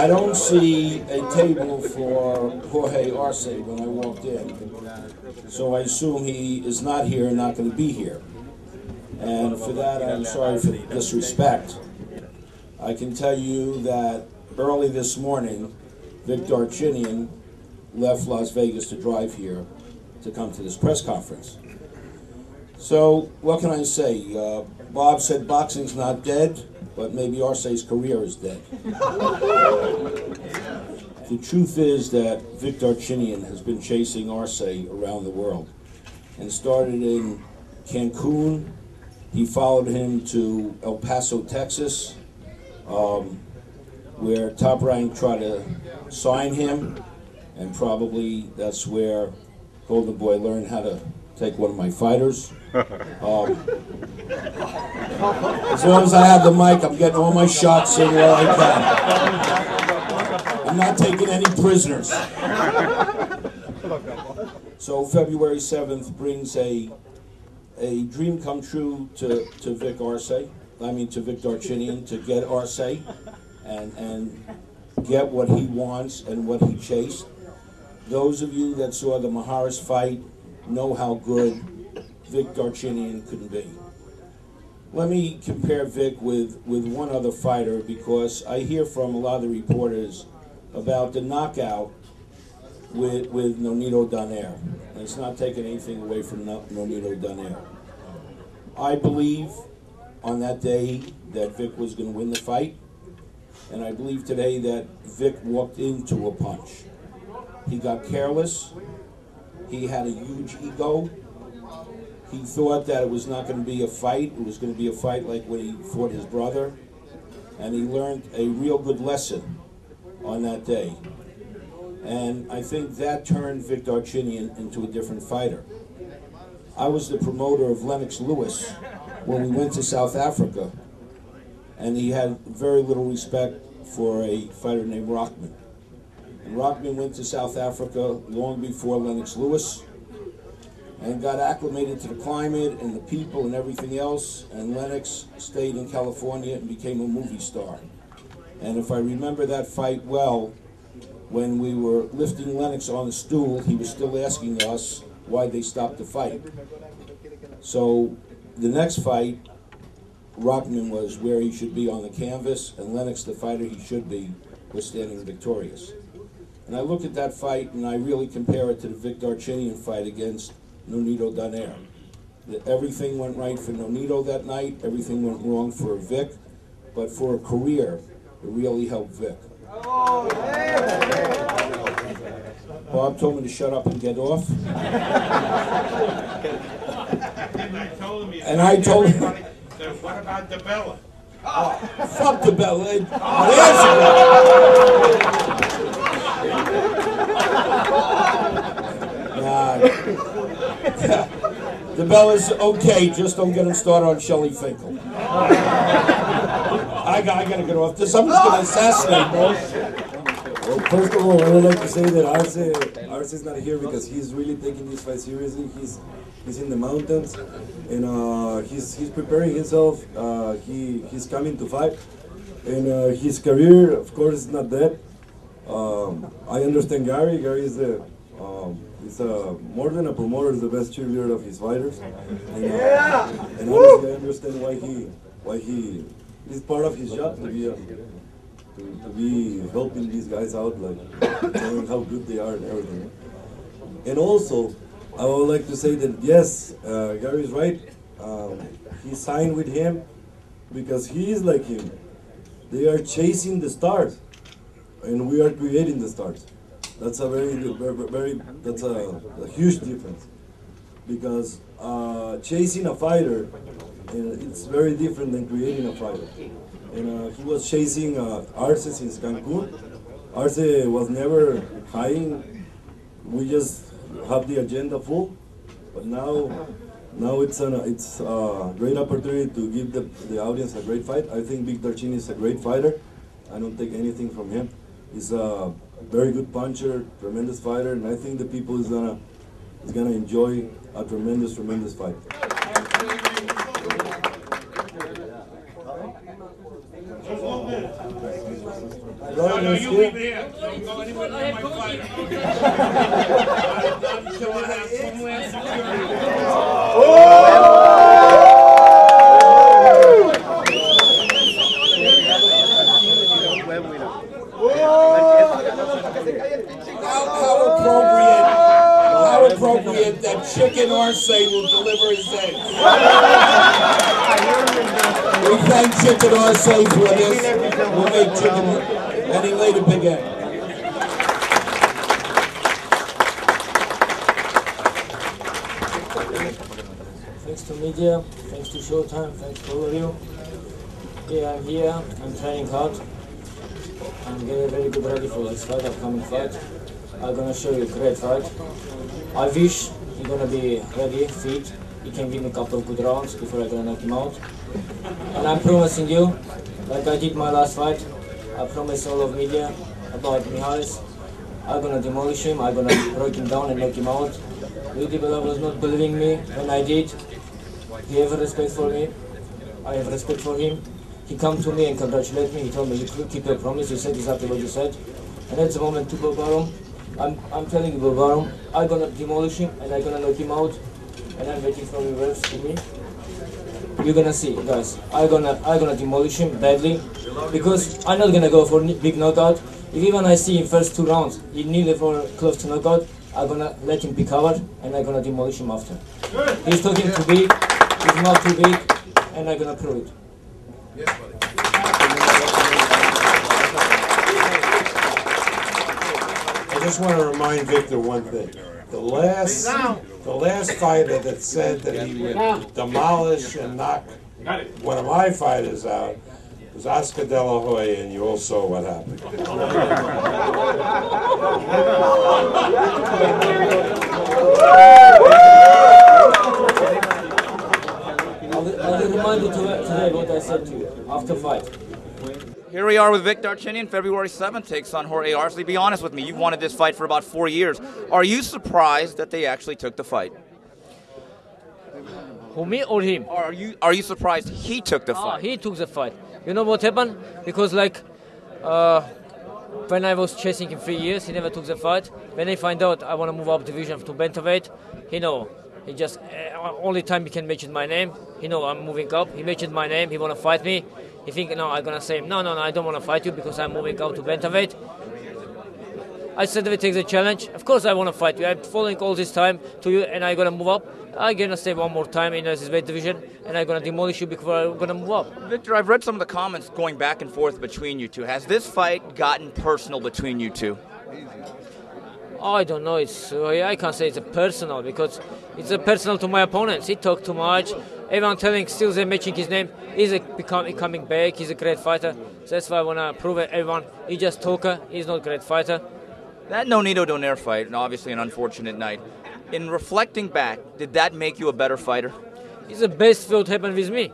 I don't see a table for Jorge Arce when I walked in, so I assume he is not here and not going to be here. And for that, I'm sorry for the disrespect. I can tell you that early this morning, Vic Darchinyan left Las Vegas to drive here to come to this press conference. So, what can I say? Bob said boxing's not dead, but maybe Arce's career is dead. The truth is that Vic Darchinyan has been chasing Arce around the world, and started in Cancun. He followed him to El Paso, Texas, where Top Rank tried to sign him, and probably that's where Golden Boy learned how to take one of my fighters. As long as I have the mic, I'm getting all my shots in where I can. I'm not taking any prisoners. So February 7th brings a dream come true to Vic Darchinyan, to get Arce and get what he wants and what he chased. Those of you that saw the Maharis fight know how good Vic Darchinyan could be. Let me compare Vic with one other fighter, because I hear from a lot of the reporters about the knockout with Nonito Donaire. And it's not taking anything away from Nonito Donaire. I believe on that day that Vic was going to win the fight, and I believe today that Vic walked into a punch. He got careless. He had a huge ego. He thought that it was not going to be a fight. It was going to be a fight like when he fought his brother. And he learned a real good lesson on that day. And I think that turned Vic Darchinyan into a different fighter. I was the promoter of Lennox Lewis when we went to South Africa. And he had very little respect for a fighter named Rockman. And Rockman went to South Africa long before Lennox Lewis, and got acclimated to the climate and the people and everything else, and Lennox stayed in California and became a movie star. And if I remember that fight well, when we were lifting Lennox on the stool, he was still asking us why they stopped the fight. So the next fight, Rockman was where he should be on the canvas, and Lennox, the fighter he should be, was standing victorious. And I look at that fight and I really compare it to the Vic Darchinyan fight against Nonito Donaire. Everything went right for Nonito that night, everything went wrong for Vic, but for a career, it really helped Vic. Bob told me to shut up and get off. And I told him, what about DeBella? Fuck DeBella. DeBella's okay, just don't get him started on Shelley Finkel. I gotta get off this. I'm just gonna assassinate, bro. Well, first of all, I would like to say that Arce is not here because he's really taking this fight seriously. He's in the mountains, and he's preparing himself. He's coming to fight, and his career, of course, is not dead. I understand Gary. Gary is he's more than a promoter, is the best cheerleader of his fighters. And honestly, I understand why he is part of his job to be helping these guys out, like showing how good they are and everything. And also, I would like to say that yes, Gary's right. He signed with him because he is like him. They are chasing the stars, and we are creating the stars. That's a that's a huge difference, because chasing a fighter, it's very different than creating a fighter. And he was chasing Arce since Cancun. Arce was never hiding. We just have the agenda full, but now it's a great opportunity to give the audience a great fight. I think Vic Darchinyan is a great fighter. I don't take anything from him. He's a very good puncher, tremendous fighter, and I think the people is gonna enjoy a tremendous fight. No, no, you leave it here. Don't go anywhere near my fight. Not until I have homeland How appropriate that Chicken Arce will deliver his eggs. We thank Chicken Arce for this. We'll make chicken. And he laid a big egg. Thanks to media, thanks to Showtime, thanks to all of you. Yeah, I'm here, I'm training hard. I'm getting very good ready for this fight, upcoming fight. I'm gonna show you a great fight. I wish you're gonna be ready, fit. You can give me a couple of good rounds before I'm gonna knock him out. And I'm promising you, like I did my last fight, I promise all of media about Mihalis. I'm gonna demolish him, I'm gonna break him down and knock him out. Ludibela was not believing me when I did. He have respect for me, I have respect for him. He come to me and congratulate me, he told me, you keep your promise, you said exactly what you said. And at the moment to Bobarum, I'm telling you Bobarum, I'm gonna demolish him and I'm gonna knock him out. And I'm waiting for you refs to me. You're gonna see, guys. I'm gonna demolish him badly because I'm not gonna go for big knockout. If even I see in first 2 rounds he nearly for close to knockout, I'm gonna let him be covered and I'm gonna demolish him after. He's talking too big, he's not too big, and I'm gonna prove it. Yes, buddy. I just want to remind Victor one thing. The last fighter that said that he would demolish and knock one of my fighters out was Oscar De La Hoya, and you all saw what happened. I'll remind you today what I said to you after fight. Here we are with Vic Darchinyan, February 7th, takes on Jorge Arce. Be honest with me, you've wanted this fight for about 4 years. Are you surprised that they actually took the fight? Who, me or him? Are you surprised he took the fight? He took the fight. You know what happened? Because like when I was chasing him 3 years, he never took the fight. When I find out I want to move up division to bantamweight, he just only time he can mention my name. I'm moving up. He mentioned my name. He want to fight me. He think no, I'm gonna say no, I don't want to fight you because I'm moving up to bantamweight. I said we take the challenge. Of course I want to fight you. I'm following all this time to you, and I'm gonna move up. I'm gonna stay one more time in this weight division, and I'm gonna demolish you before I'm gonna move up. Victor, I've read some of the comments going back and forth between you two. Has this fight gotten personal between you two? I don't know. I can't say it's a personal because it's a personal to my opponents. He talked too much. Everyone telling still they're mentioning his name. He's coming back. He's a great fighter. So that's why I want to prove it. Everyone, he's just talker. He's not a great fighter. That Nonito Donaire fight, and obviously an unfortunate night. In reflecting back, did that make you a better fighter? It's the best fight happened with me.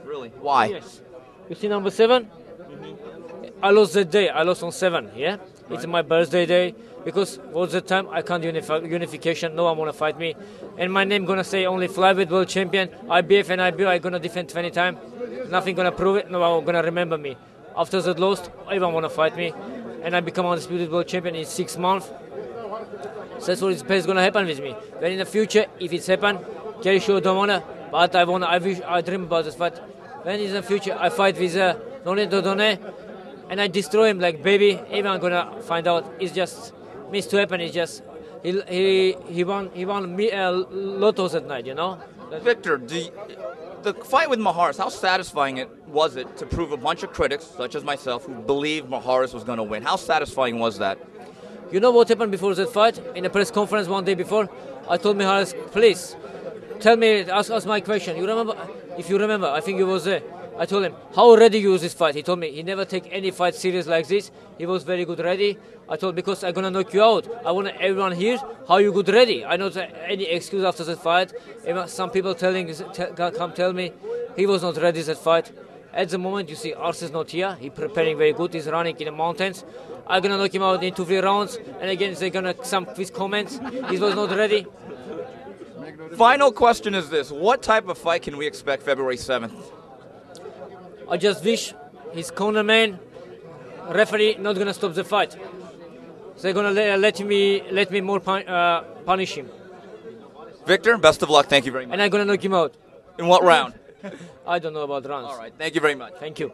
Really? Why? Yes. You see number 7? Mm-hmm. I lost that day. I lost on 7. Yeah. Right. It's my birthday day. Because was the time I can't unification, no one wanna fight me. And my name gonna say only flyweight world champion, IBF and IBO, I gonna defend 20 times. Nothing gonna prove it, no one gonna remember me. After that lost, everyone wanna fight me. And I become undisputed world champion in 6 months. So that's what is gonna happen with me. Then in the future, if it's happen, Jerry sure don't wanna, but I dream about this fight. When in the future I fight with Nonito Donaire and I destroy him like baby, everyone gonna find out it's just missed to happen. It's just he won me lottos at night, Victor, the fight with Maharis, how satisfying was it to prove a bunch of critics, such as myself, who believed Maharis was going to win? How satisfying was that? You know what happened before that fight? In a press conference one day before, I told Maharis, please tell me, ask my question. You remember? If you remember, I think you was there. I told him, how ready you use this fight? He told me he never take any fight serious like this. He was very good ready. I told because I'm gonna knock you out. I want everyone here how you good ready. I know any excuse after that fight. Some people come tell me he was not ready that fight. At the moment you see Arce is not here. He preparing very good. He's running in the mountains. I'm gonna knock him out in 2-3 rounds. And again they're gonna some with comments. He was not ready. Final question is this: what type of fight can we expect February 7th? I just wish his corner man referee not gonna stop the fight. They're gonna let me more punish him, Victor, best of luck. Thank you very much. and I'm gonna knock him out. In what round? I don't know about rounds. All right. Thank you very much. Thank you.